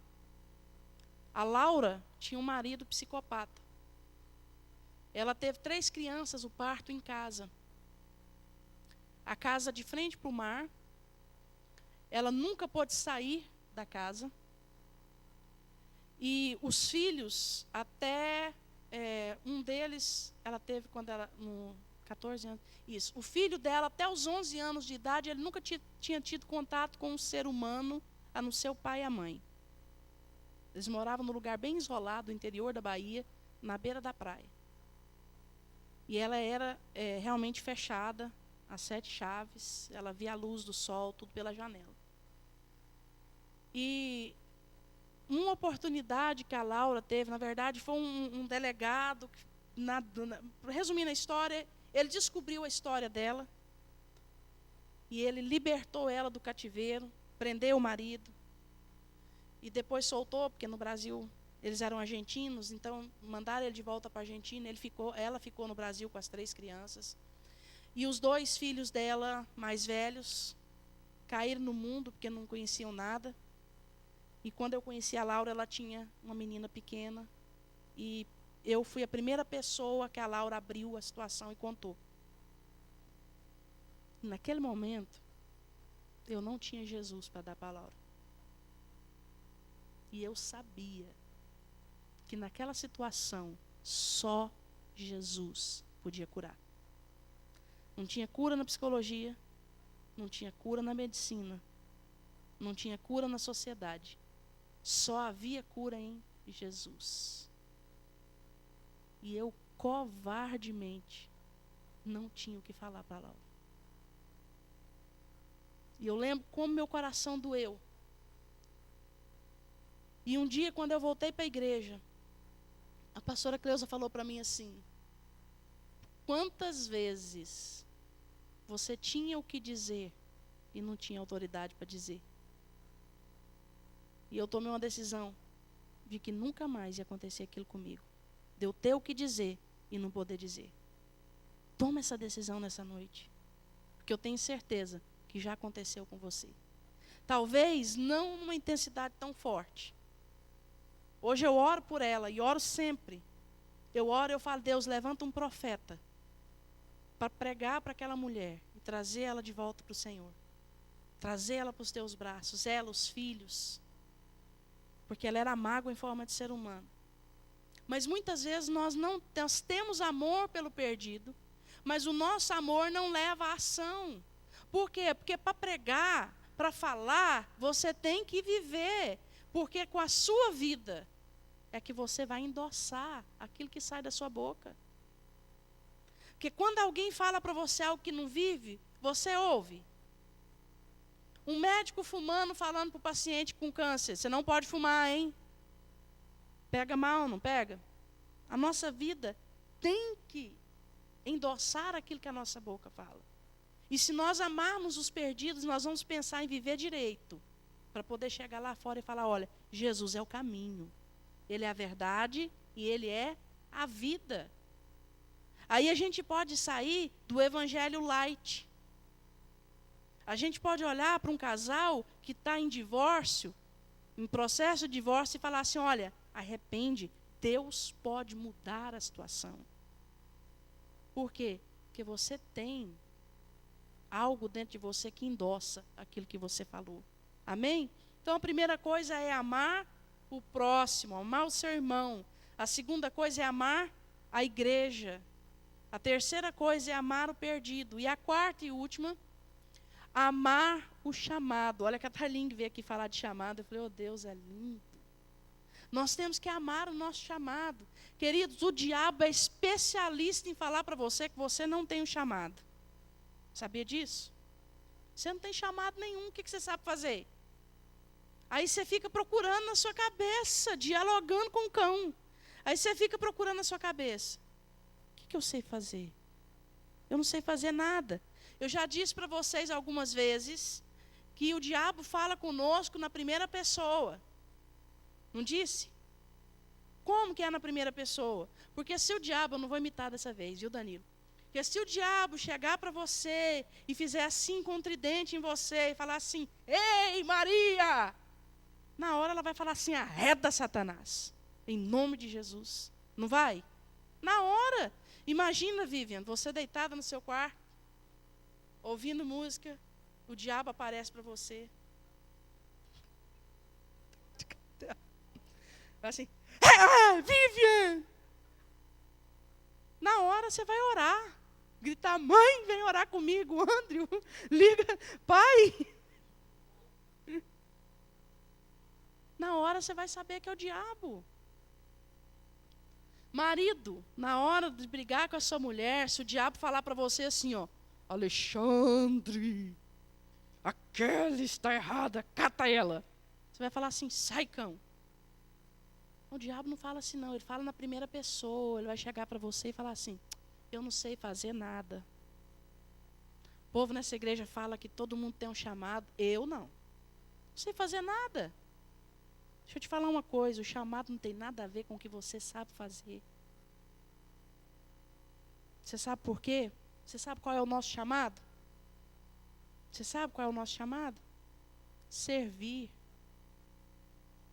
A Laura tinha um marido psicopata. Ela teve 3 crianças, o parto em casa. A casa de frente para o mar. Ela nunca pôde sair da casa. E os filhos, até um deles, ela teve quando ela, 14 anos. Isso. O filho dela, até os 11 anos de idade, ele nunca tinha tido contato com um ser humano, a não ser o pai e a mãe. Eles moravam num lugar bem isolado, no interior da Bahia, na beira da praia. E ela era realmente fechada, às 7 chaves, ela via a luz do sol, tudo pela janela. E uma oportunidade que a Laura teve, na verdade, foi um delegado, resumindo a história, ele descobriu a história dela, e ele libertou ela do cativeiro, prendeu o marido, e depois soltou, porque no Brasil eles eram argentinos, então mandaram ele de volta para a Argentina, ela ficou no Brasil com as 3 crianças. E os 2 filhos dela, mais velhos, caíram no mundo, porque não conheciam nada. E quando eu conheci a Laura, ela tinha uma menina pequena. E eu fui a primeira pessoa que a Laura abriu a situação e contou. E naquele momento, eu não tinha Jesus para dar para a Laura. E eu sabia que naquela situação, só Jesus podia curar. Não tinha cura na psicologia, não tinha cura na medicina, não tinha cura na sociedade. Só havia cura em Jesus. E eu covardemente, não tinha o que falar para Laura. E eu lembro como meu coração doeu. E um dia, quando eu voltei para a igreja, a pastora Cleusa falou para mim assim: quantas vezes você tinha o que dizer e não tinha autoridade para dizer? E eu tomei uma decisão de que nunca mais ia acontecer aquilo comigo. De eu ter o que dizer e não poder dizer. Toma essa decisão nessa noite. Porque eu tenho certeza que já aconteceu com você. Talvez não numa intensidade tão forte. Hoje eu oro por ela e oro sempre. Eu oro e eu falo: Deus, levanta um profeta para pregar para aquela mulher e trazer ela de volta para o Senhor. Trazer ela para os teus braços, ela, os filhos. Porque ela era mágoa em forma de ser humano. Mas muitas vezes nós temos amor pelo perdido, mas o nosso amor não leva à ação. Por quê? Porque para pregar, para falar, você tem que viver. Porque com a sua vida é que você vai endossar aquilo que sai da sua boca. Porque quando alguém fala para você algo que não vive, você ouve. Um médico fumando, falando para o paciente com câncer: você não pode fumar, hein? Pega mal, não pega? A nossa vida tem que endossar aquilo que a nossa boca fala. E se nós amarmos os perdidos, nós vamos pensar em viver direito, para poder chegar lá fora e falar: olha, Jesus é o caminho, Ele é a verdade e Ele é a vida. Aí a gente pode sair do evangelho light. A gente pode olhar para um casal que está em divórcio, em processo de divórcio, e falar assim: olha, arrepende, Deus pode mudar a situação. Por quê? Porque você tem algo dentro de você que endossa aquilo que você falou. Amém? Então a primeira coisa é amar o próximo, amar o seu irmão. A segunda coisa é amar a igreja. A terceira coisa é amar o perdido. E a quarta e última, amar o chamado. Olha que a Tarling veio aqui falar de chamado. Eu falei: oh, Deus, é lindo. Nós temos que amar o nosso chamado. Queridos, o diabo é especialista em falar para você que você não tem um chamado. Sabia disso? Você não tem chamado nenhum, o que você sabe fazer? Aí você fica procurando na sua cabeça, dialogando com o cão. Aí você fica procurando na sua cabeça: o que eu sei fazer? Eu não sei fazer nada. Eu já disse para vocês algumas vezes que o diabo fala conosco na primeira pessoa. Não disse? Como que é na primeira pessoa? Porque se o diabo, eu não vou imitar dessa vez, viu, Danilo? Porque se o diabo chegar para você e fizer assim com um tridente em você e falar assim: ei, Maria! Na hora ela vai falar assim: arreda, Satanás, em nome de Jesus. Não vai? Na hora. Imagina, Vivian, você deitada no seu quarto, ouvindo música, o diabo aparece para você. Vai assim: Vivian! Na hora você vai orar. Gritar: mãe, vem orar comigo. Andrew, liga, pai. Na hora você vai saber que é o diabo. Marido, na hora de brigar com a sua mulher, se o diabo falar para você assim, ó: Alexandre, a Kelly está errada, cata ela. Você vai falar assim: sai, cão. O diabo não fala assim não, ele fala na primeira pessoa. Ele vai chegar para você e falar assim: eu não sei fazer nada. O povo nessa igreja fala que todo mundo tem um chamado. Eu não sei fazer nada. Deixa eu te falar uma coisa: o chamado não tem nada a ver com o que você sabe fazer. Você sabe por quê? Você sabe qual é o nosso chamado? Você sabe qual é o nosso chamado? Servir.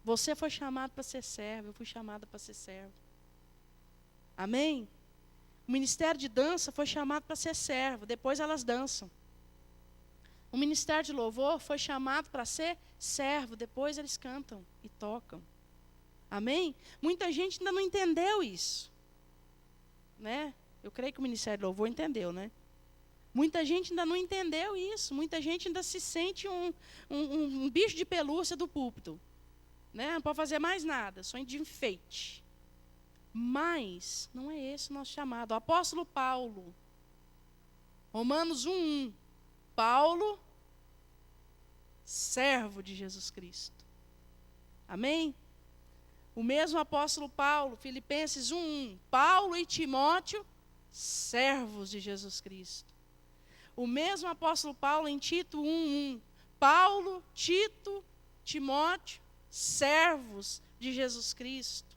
Você foi chamado para ser servo, eu fui chamada para ser servo. Amém? O ministério de dança foi chamado para ser servo, depois elas dançam. O ministério de louvor foi chamado para ser servo, depois eles cantam e tocam. Amém? Muita gente ainda não entendeu isso. Né? Eu creio que o ministério de louvor entendeu, né? Muita gente ainda não entendeu isso. Muita gente ainda se sente um bicho de pelúcia do púlpito. Né? Não pode fazer mais nada, só de enfeite. Mas não é esse o nosso chamado. O apóstolo Paulo, Romanos 1:1, Paulo, servo de Jesus Cristo. Amém? O mesmo apóstolo Paulo, Filipenses 1:1, Paulo e Timóteo, servos de Jesus Cristo. O mesmo apóstolo Paulo em Tito 1:1, Paulo, Tito, Timóteo, servos de Jesus Cristo.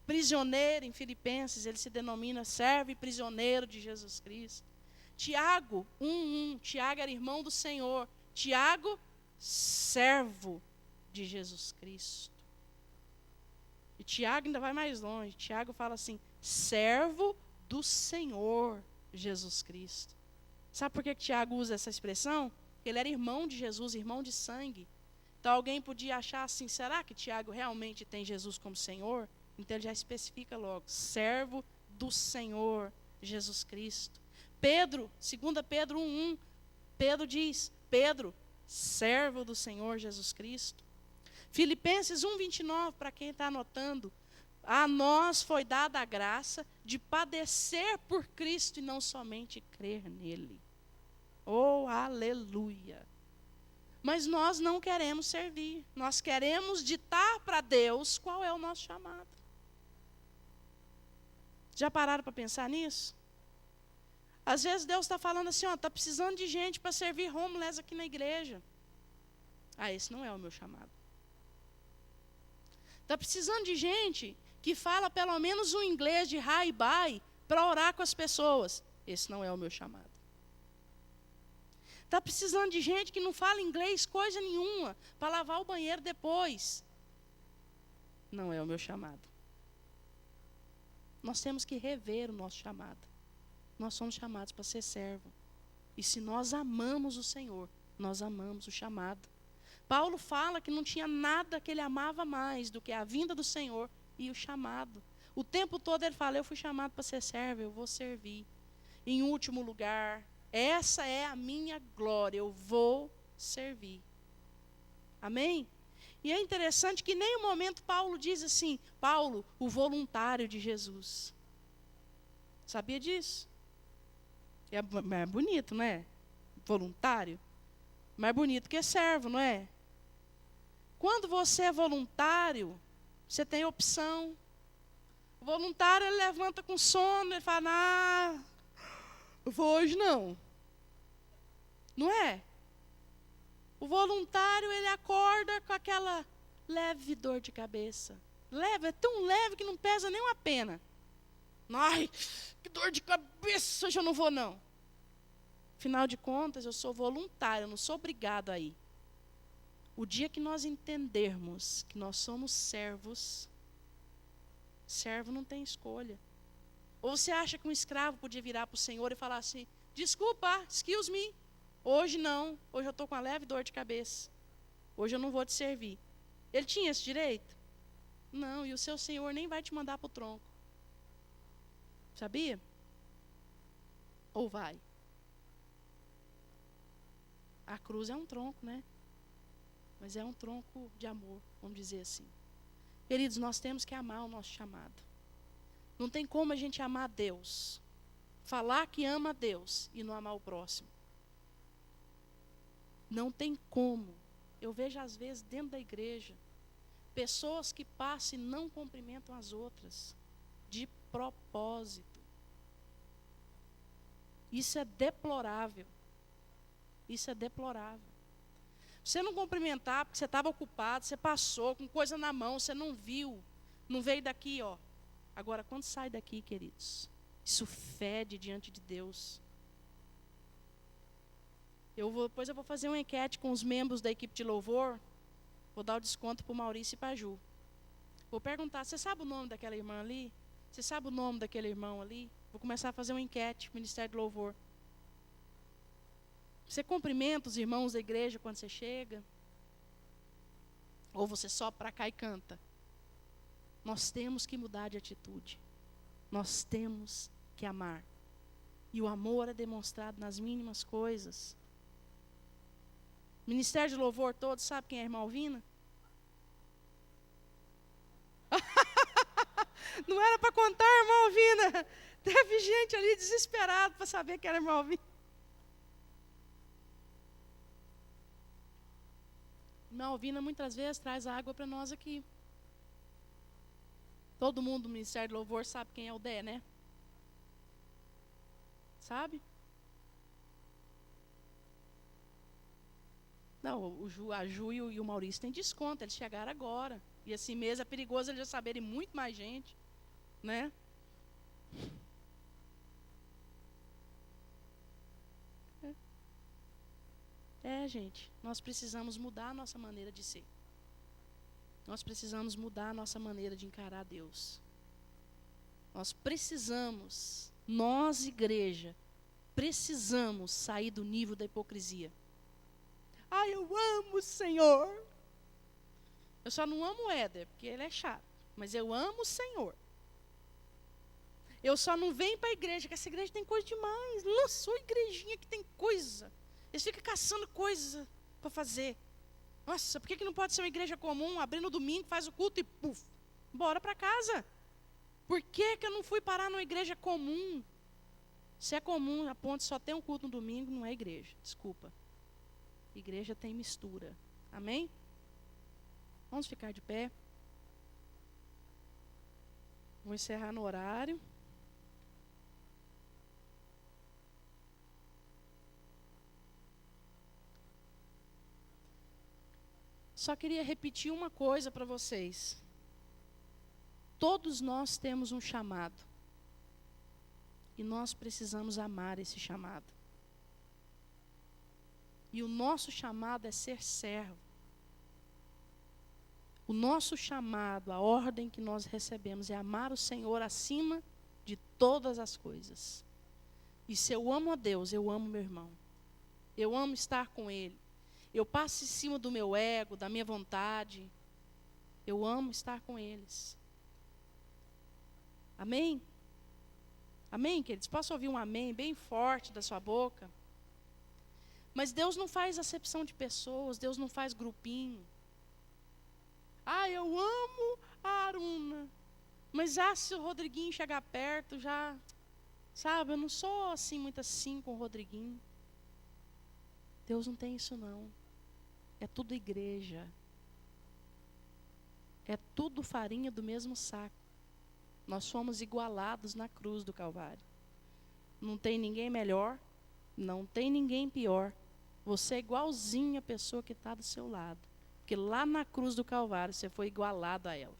Prisioneiro em Filipenses, ele se denomina servo e prisioneiro de Jesus Cristo. Tiago 1:1, Tiago era irmão do Senhor. Tiago, servo de Jesus Cristo. E Tiago ainda vai mais longe. Tiago fala assim, servo do Senhor Jesus Cristo. Sabe por que Tiago usa essa expressão? Porque ele era irmão de Jesus, irmão de sangue. Então alguém podia achar assim, será que Tiago realmente tem Jesus como Senhor? Então ele já especifica logo, servo do Senhor Jesus Cristo. Pedro, 2 Pedro 1:1, Pedro diz, Pedro, servo do Senhor Jesus Cristo. Filipenses 1:29, para quem está anotando, a nós foi dada a graça de padecer por Cristo e não somente crer nele. Oh, aleluia! Mas nós não queremos servir, nós queremos ditar para Deus qual é o nosso chamado. Já pararam para pensar nisso? Às vezes Deus está falando assim, ó, está precisando de gente para servir homeless aqui na igreja. Ah, esse não é o meu chamado. Está precisando de gente que fala pelo menos um inglês de hi e bye para orar com as pessoas. Esse não é o meu chamado. Está precisando de gente que não fala inglês coisa nenhuma para lavar o banheiro depois. Não é o meu chamado. Nós temos que rever o nosso chamado. Nós somos chamados para ser servo. E se nós amamos o Senhor, nós amamos o chamado. Paulo fala que não tinha nada que ele amava mais do que a vinda do Senhor e o chamado. O tempo todo ele fala, eu fui chamado para ser servo, eu vou servir. Em último lugar, essa é a minha glória, eu vou servir. Amém? E é interessante que em nenhum momento Paulo diz assim, Paulo, o voluntário de Jesus. Sabia disso? É bonito, não é? Voluntário. Mais bonito que servo, não é? Quando você é voluntário, você tem opção. O voluntário, ele levanta com sono, ele fala, eu vou hoje não. Não é? O voluntário, ele acorda com aquela leve dor de cabeça. Leve, é tão leve que não pesa nem uma pena. Ai, que dor de cabeça, hoje eu não vou não. Afinal de contas, eu sou voluntário, eu não sou obrigado a ir. O dia que nós entendermos que nós somos servos, servo não tem escolha. Ou você acha que um escravo podia virar para o Senhor e falar assim, desculpa, excuse me, hoje não, hoje eu estou com uma leve dor de cabeça, hoje eu não vou te servir. Ele tinha esse direito? Não, e o seu Senhor nem vai te mandar para o tronco. Sabia? Ou vai? A cruz é um tronco, né? Mas é um tronco de amor, vamos dizer assim. Queridos, nós temos que amar o nosso chamado. Não tem como a gente amar Deus, falar que ama Deus e não amar o próximo. Não tem como. Eu vejo às vezes dentro da igreja, pessoas que passam e não cumprimentam as outras, de propósito. Isso é deplorável. Isso é deplorável. Você não cumprimentar porque você estava ocupado, você passou com coisa na mão, você não viu, não veio daqui, ó. Agora, quando sai daqui, queridos, isso fede diante de Deus. Depois eu vou fazer uma enquete com os membros da equipe de louvor, vou dar o desconto para o Maurício e para a Ju. Vou perguntar, você sabe o nome daquela irmã ali? Você sabe o nome daquele irmão ali? Vou começar a fazer uma enquete, Ministério do Louvor. Você cumprimenta os irmãos da igreja quando você chega? Ou você só para cá e canta? Nós temos que mudar de atitude. Nós temos que amar. E o amor é demonstrado nas mínimas coisas. Ministério de Louvor todo, sabe quem é a irmã Alvina? Não era para contar, irmã Alvina. Teve gente ali desesperado para saber que era irmã Alvina. Irmã Alvina muitas vezes traz água para nós aqui. Todo mundo do Ministério do Louvor sabe quem é o Dé, né? Sabe? Não, a Ju e o Maurício têm desconto, eles chegaram agora. E assim mesmo é perigoso eles já saberem muito mais gente, né? Gente, nós precisamos mudar a nossa maneira de ser. Nós precisamos mudar a nossa maneira de encarar Deus. Nós precisamos, nós igreja, precisamos sair do nível da hipocrisia. Eu amo o Senhor. Eu só não amo o Éder, porque ele é chato. Mas eu amo o Senhor. Eu só não venho para a igreja, porque essa igreja tem coisa demais. Lançou igrejinha que tem coisa. Eles ficam caçando coisa para fazer. Nossa, por que não pode ser uma igreja comum? Abrir no domingo, faz o culto e puf, bora para casa. Por que eu não fui parar numa igreja comum? Se é comum, a ponte só tem um culto no domingo, não é igreja. Desculpa. Igreja tem mistura. Amém? Vamos ficar de pé. Vou encerrar no horário. Só queria repetir uma coisa para vocês. Todos nós temos um chamado. E nós precisamos amar esse chamado. E o nosso chamado é ser servo. O nosso chamado, a ordem que nós recebemos é amar o Senhor acima de todas as coisas. E se eu amo a Deus, eu amo meu irmão. Eu amo estar com Ele. Eu passo em cima do meu ego, da minha vontade. Eu amo estar com eles. Amém? Amém, queridos? Posso ouvir um amém bem forte da sua boca? Mas Deus não faz acepção de pessoas, Deus não faz grupinho. Eu amo a Aruna, mas se o Rodriguinho chegar perto, já, sabe, eu não sou assim, muito assim com o Rodriguinho. Deus não tem isso não. É tudo igreja. É tudo farinha do mesmo saco. Nós somos igualados na cruz do Calvário. Não tem ninguém melhor, não tem ninguém pior. Você é igualzinho a pessoa que está do seu lado. Porque lá na cruz do Calvário você foi igualado a ela.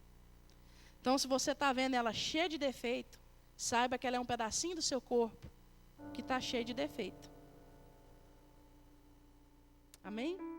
Então, se você está vendo ela cheia de defeito, saiba que ela é um pedacinho do seu corpo que está cheio de defeito. Amém?